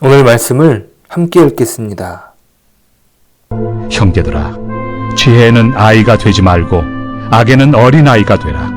오늘 말씀을 함께 읽겠습니다. 형제들아, 지혜에는 아이가 되지 말고 악에는 어린아이가 되라.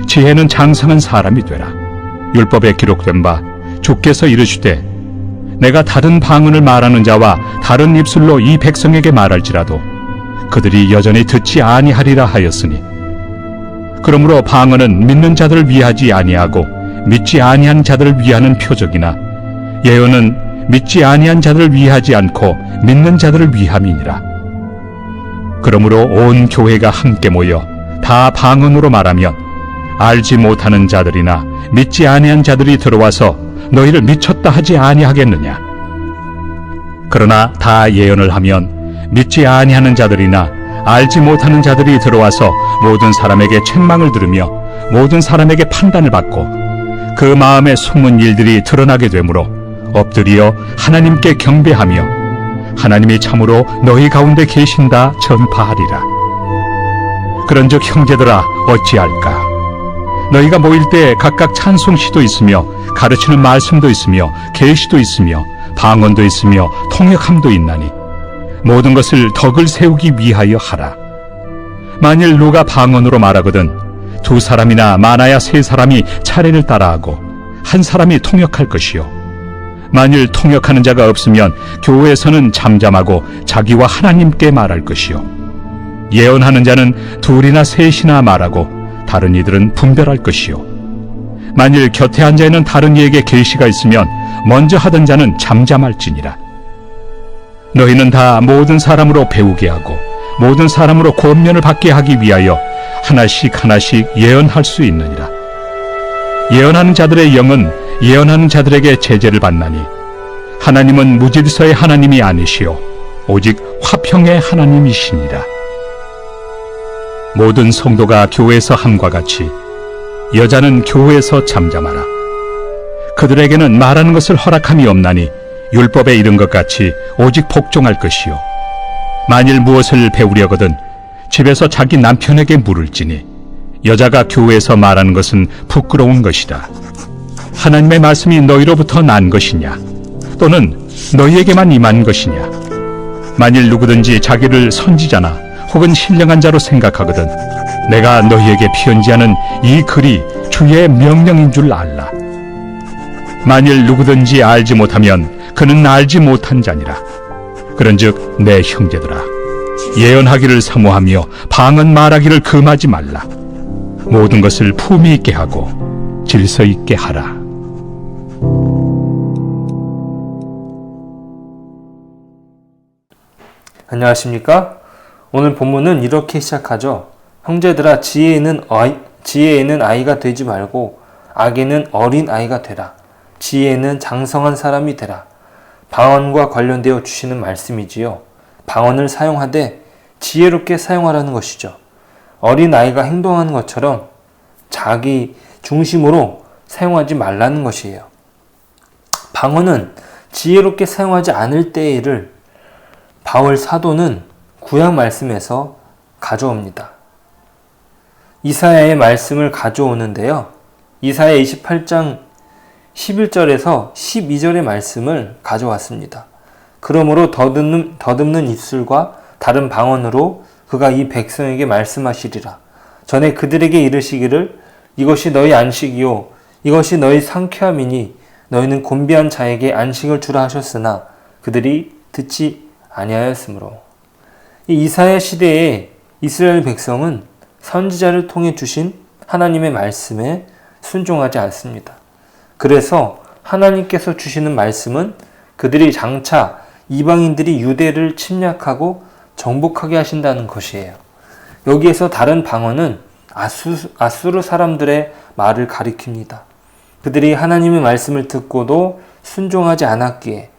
지혜는 장성한 사람이 되라. 율법에 기록된 바 주께서 이르시되 내가 다른 방언을 말하는 자와 다른 입술로 이 백성에게 말할지라도 그들이 여전히 듣지 아니하리라 하였으니, 그러므로 방언은 믿는 자들을 위하지 아니하고 믿지 아니한 자들을 위하는 표적이나 예언은 믿지 아니한 자들을 위하지 않고 믿는 자들을 위함이니라. 그러므로 온 교회가 함께 모여 다 방언으로 말하면 알지 못하는 자들이나 믿지 아니한 자들이 들어와서 너희를 미쳤다 하지 아니하겠느냐. 그러나 다 예언을 하면 믿지 아니하는 자들이나 알지 못하는 자들이 들어와서 모든 사람에게 책망을 들으며 모든 사람에게 판단을 받고 그 마음에 숨은 일들이 드러나게 되므로 엎드려 하나님께 경배하며 하나님이 참으로 너희 가운데 계신다 전파하리라. 그런즉 형제들아, 어찌할까? 너희가 모일 때 각각 찬송시도 있으며 가르치는 말씀도 있으며 계시도 있으며 방언도 있으며 통역함도 있나니 모든 것을 덕을 세우기 위하여 하라. 만일 누가 방언으로 말하거든 두 사람이나 많아야 세 사람이 차례를 따라하고 한 사람이 통역할 것이요, 만일 통역하는 자가 없으면 교회에서는 잠잠하고 자기와 하나님께 말할 것이요, 예언하는 자는 둘이나 셋이나 말하고 다른 이들은 분별할 것이요, 만일 곁에 앉아있는 다른 이에게 계시가 있으면 먼저 하던 자는 잠잠할지니라. 너희는 다 모든 사람으로 배우게 하고 모든 사람으로 권면을 받게 하기 위하여 하나씩 하나씩 예언할 수 있느니라. 예언하는 자들의 영은 예언하는 자들에게 제재를 받나니 하나님은 무질서의 하나님이 아니시오 오직 화평의 하나님이시니라. 모든 성도가 교회에서 함과 같이 여자는 교회에서 잠잠하라. 그들에게는 말하는 것을 허락함이 없나니 율법에 이른 것 같이 오직 복종할 것이요, 만일 무엇을 배우려거든 집에서 자기 남편에게 물을지니 여자가 교회에서 말하는 것은 부끄러운 것이다. 하나님의 말씀이 너희로부터 난 것이냐, 또는 너희에게만 임한 것이냐. 만일 누구든지 자기를 선지자나 혹은 신령한 자로 생각하거든 내가 너희에게 편지하는 이 글이 주의 명령인 줄 알라. 만일 누구든지 알지 못하면 그는 알지 못한 자니라. 그런즉 내 형제들아, 예언하기를 사모하며 방언 말하기를 금하지 말라. 모든 것을 품위 있게 하고 질서 있게 하라. 안녕하십니까? 오늘 본문은 이렇게 시작하죠. 형제들아, 지혜에는 아이가 되지 말고 악에는 어린 아이가 되라. 지혜에는 장성한 사람이 되라. 방언과 관련되어 주시는 말씀이지요. 방언을 사용하되 지혜롭게 사용하라는 것이죠. 어린 아이가 행동하는 것처럼 자기 중심으로 사용하지 말라는 것이에요. 방언은 지혜롭게 사용하지 않을 때의 일을 바울 사도는 구약 말씀에서 가져옵니다. 이사야의 말씀을 가져오는데요. 이사야 28장 11절에서 12절의 말씀을 가져왔습니다. 그러므로 더듬는 입술과 다른 방언으로 그가 이 백성에게 말씀하시리라. 전에 그들에게 이르시기를 이것이 너희 안식이요 이것이 너희 상쾌함이니 너희는 곤비한 자에게 안식을 주라 하셨으나 그들이 듣지 아니하였으므로. 이 이사야 시대에 이스라엘 백성은 선지자를 통해 주신 하나님의 말씀에 순종하지 않습니다. 그래서 하나님께서 주시는 말씀은 그들이 장차 이방인들이 유대를 침략하고 정복하게 하신다는 것이에요. 여기에서 다른 방언은 아수르 사람들의 말을 가리킵니다. 그들이 하나님의 말씀을 듣고도 순종하지 않았기에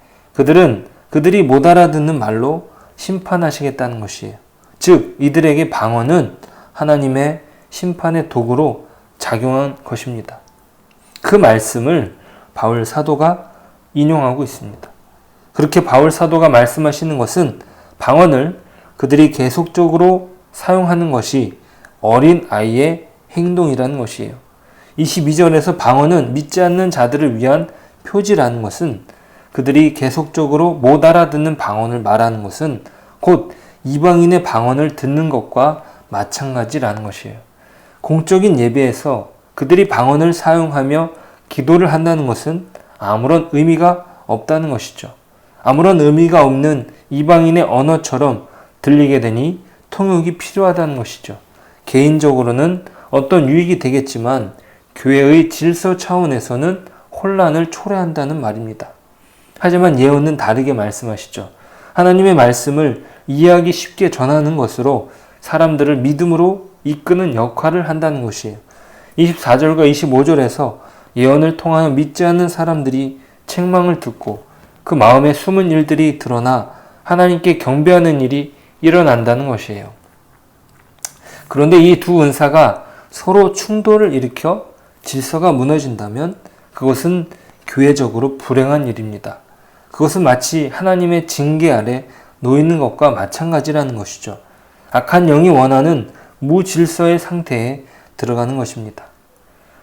그들이 못 알아듣는 말로 심판하시겠다는 것이에요. 즉 이들에게 방언은 하나님의 심판의 도구로 작용한 것입니다. 그 말씀을 바울 사도가 인용하고 있습니다. 그렇게 바울 사도가 말씀하시는 것은 방언을 그들이 계속적으로 사용하는 것이 어린 아이의 행동이라는 것이에요. 22절에서 방언은 믿지 않는 자들을 위한 표지라는 것은 그들이 계속적으로 못 알아듣는 방언을 말하는 것은 곧 이방인의 방언을 듣는 것과 마찬가지라는 것이에요. 공적인 예배에서 그들이 방언을 사용하며 기도를 한다는 것은 아무런 의미가 없다는 것이죠. 아무런 의미가 없는 이방인의 언어처럼 들리게 되니 통역이 필요하다는 것이죠. 개인적으로는 어떤 유익이 되겠지만 교회의 질서 차원에서는 혼란을 초래한다는 말입니다. 하지만 예언은 다르게 말씀하시죠. 하나님의 말씀을 이해하기 쉽게 전하는 것으로 사람들을 믿음으로 이끄는 역할을 한다는 것이에요. 24절과 25절에서 예언을 통하여 믿지 않는 사람들이 책망을 듣고 그 마음에 숨은 일들이 드러나 하나님께 경배하는 일이 일어난다는 것이에요. 그런데 이 두 은사가 서로 충돌을 일으켜 질서가 무너진다면 그것은 교회적으로 불행한 일입니다. 그것은 마치 하나님의 징계 아래 놓이는 것과 마찬가지라는 것이죠. 악한 영이 원하는 무질서의 상태에 들어가는 것입니다.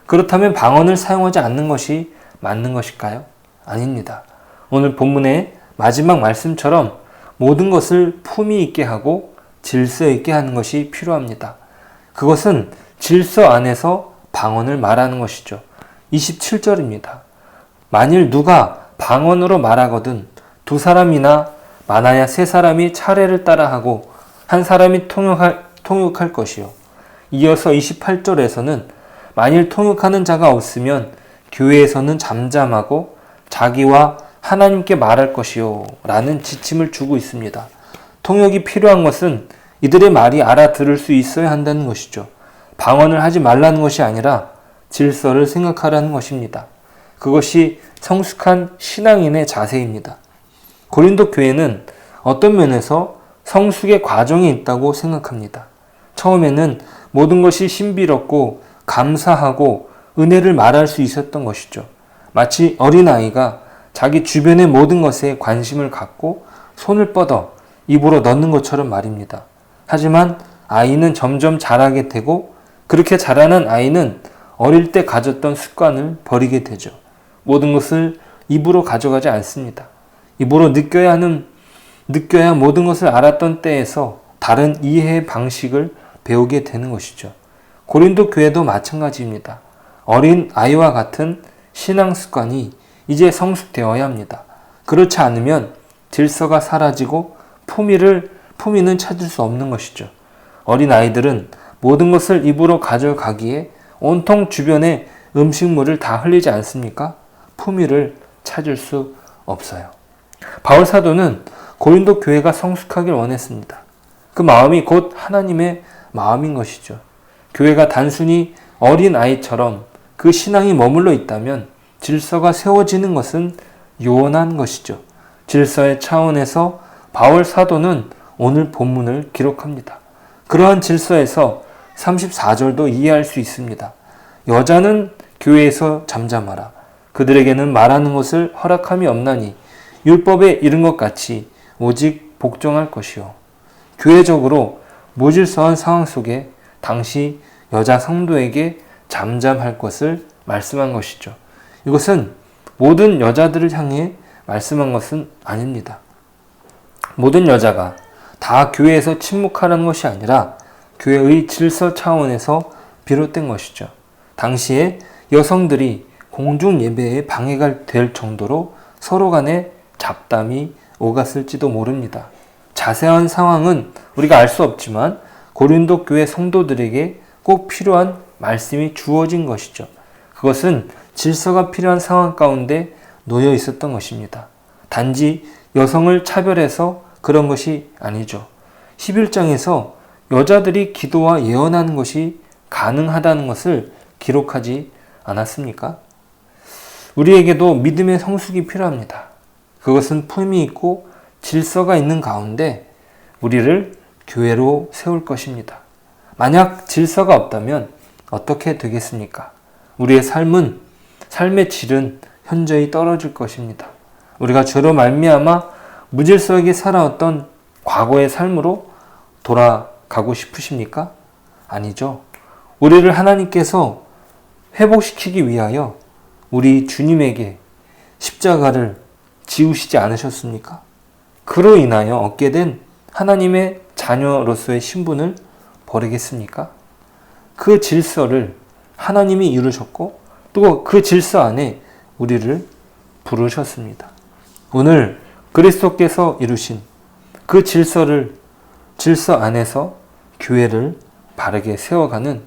그렇다면 방언을 사용하지 않는 것이 맞는 것일까요? 아닙니다. 오늘 본문의 마지막 말씀처럼 모든 것을 품위 있게 하고 질서 있게 하는 것이 필요합니다. 그것은 질서 안에서 방언을 말하는 것이죠. 27절입니다. 만일 누가 방언으로 말하거든 두 사람이나 많아야 세 사람이 차례를 따라하고 한 사람이 통역할 것이요. 이어서 28절에서는 만일 통역하는 자가 없으면 교회에서는 잠잠하고 자기와 하나님께 말할 것이요 라는 지침을 주고 있습니다. 통역이 필요한 것은 이들의 말이 알아들을 수 있어야 한다는 것이죠. 방언을 하지 말라는 것이 아니라 질서를 생각하라는 것입니다. 그것이 성숙한 신앙인의 자세입니다. 고린도 교회는 어떤 면에서 성숙의 과정이 있다고 생각합니다. 처음에는 모든 것이 신비롭고 감사하고 은혜를 말할 수 있었던 것이죠. 마치 어린아이가 자기 주변의 모든 것에 관심을 갖고 손을 뻗어 입으로 넣는 것처럼 말입니다. 하지만 아이는 점점 자라게 되고 그렇게 자라는 아이는 어릴 때 가졌던 습관을 버리게 되죠. 모든 것을 입으로 가져가지 않습니다. 입으로 느껴야 모든 것을 알았던 때에서 다른 이해의 방식을 배우게 되는 것이죠. 고린도 교회도 마찬가지입니다. 어린 아이와 같은 신앙 습관이 이제 성숙되어야 합니다. 그렇지 않으면 질서가 사라지고 품위는 찾을 수 없는 것이죠. 어린 아이들은 모든 것을 입으로 가져가기에 온통 주변에 음식물을 다 흘리지 않습니까? 품위를 찾을 수 없어요. 바울 사도는 고린도 교회가 성숙하길 원했습니다. 그 마음이 곧 하나님의 마음인 것이죠. 교회가 단순히 어린 아이처럼 그 신앙이 머물러 있다면 질서가 세워지는 것은 요원한 것이죠. 질서의 차원에서 바울 사도는 오늘 본문을 기록합니다. 그러한 질서에서 34절도 이해할 수 있습니다. 여자는 교회에서 잠잠하라. 그들에게는 말하는 것을 허락함이 없나니 율법에 이른 것 같이 오직 복종할 것이요. 교회적으로 무질서한 상황 속에 당시 여자 성도에게 잠잠할 것을 말씀한 것이죠. 이것은 모든 여자들을 향해 말씀한 것은 아닙니다. 모든 여자가 다 교회에서 침묵하라는 것이 아니라 교회의 질서 차원에서 비롯된 것이죠. 당시에 여성들이 공중 예배에 방해가 될 정도로 서로 간에 잡담이 오갔을지도 모릅니다. 자세한 상황은 우리가 알 수 없지만 고린도 교회 성도들에게 꼭 필요한 말씀이 주어진 것이죠. 그것은 질서가 필요한 상황 가운데 놓여 있었던 것입니다. 단지 여성을 차별해서 그런 것이 아니죠. 11장에서 여자들이 기도와 예언하는 것이 가능하다는 것을 기록하지 않았습니까? 우리에게도 믿음의 성숙이 필요합니다. 그것은 품이 있고 질서가 있는 가운데 우리를 교회로 세울 것입니다. 만약 질서가 없다면 어떻게 되겠습니까? 우리의 삶의 질은 현저히 떨어질 것입니다. 우리가 죄로 말미암아 무질서하게 살아왔던 과거의 삶으로 돌아가고 싶으십니까? 아니죠. 우리를 하나님께서 회복시키기 위하여 우리 주님에게 십자가를 지우시지 않으셨습니까? 그로 인하여 얻게 된 하나님의 자녀로서의 신분을 버리겠습니까? 그 질서를 하나님이 이루셨고 또 그 질서 안에 우리를 부르셨습니다. 오늘 그리스도께서 이루신 그 질서 안에서 교회를 바르게 세워가는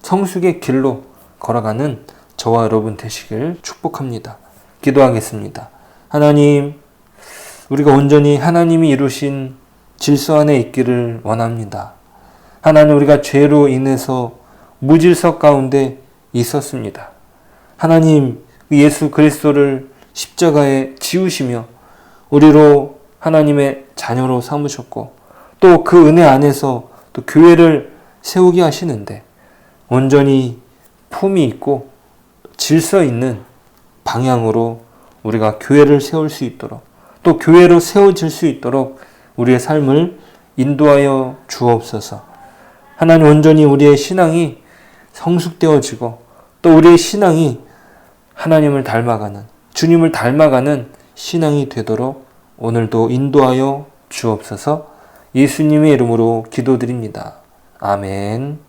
성숙의 길로 걸어가는 저와 여러분 되시길 축복합니다. 기도하겠습니다. 하나님, 우리가 온전히 하나님이 이루신 질서 안에 있기를 원합니다. 하나님, 우리가 죄로 인해서 무질서 가운데 있었습니다. 하나님, 예수 그리스도를 십자가에 지우시며 우리로 하나님의 자녀로 삼으셨고 또 그 은혜 안에서 또 교회를 세우게 하시는데 온전히 품이 있고 질서 있는 방향으로 우리가 교회를 세울 수 있도록 또 교회로 세워질 수 있도록 우리의 삶을 인도하여 주옵소서. 하나님, 온전히 우리의 신앙이 성숙되어지고 또 우리의 신앙이 하나님을 닮아가는, 주님을 닮아가는 신앙이 되도록 오늘도 인도하여 주옵소서. 예수님의 이름으로 기도드립니다. 아멘.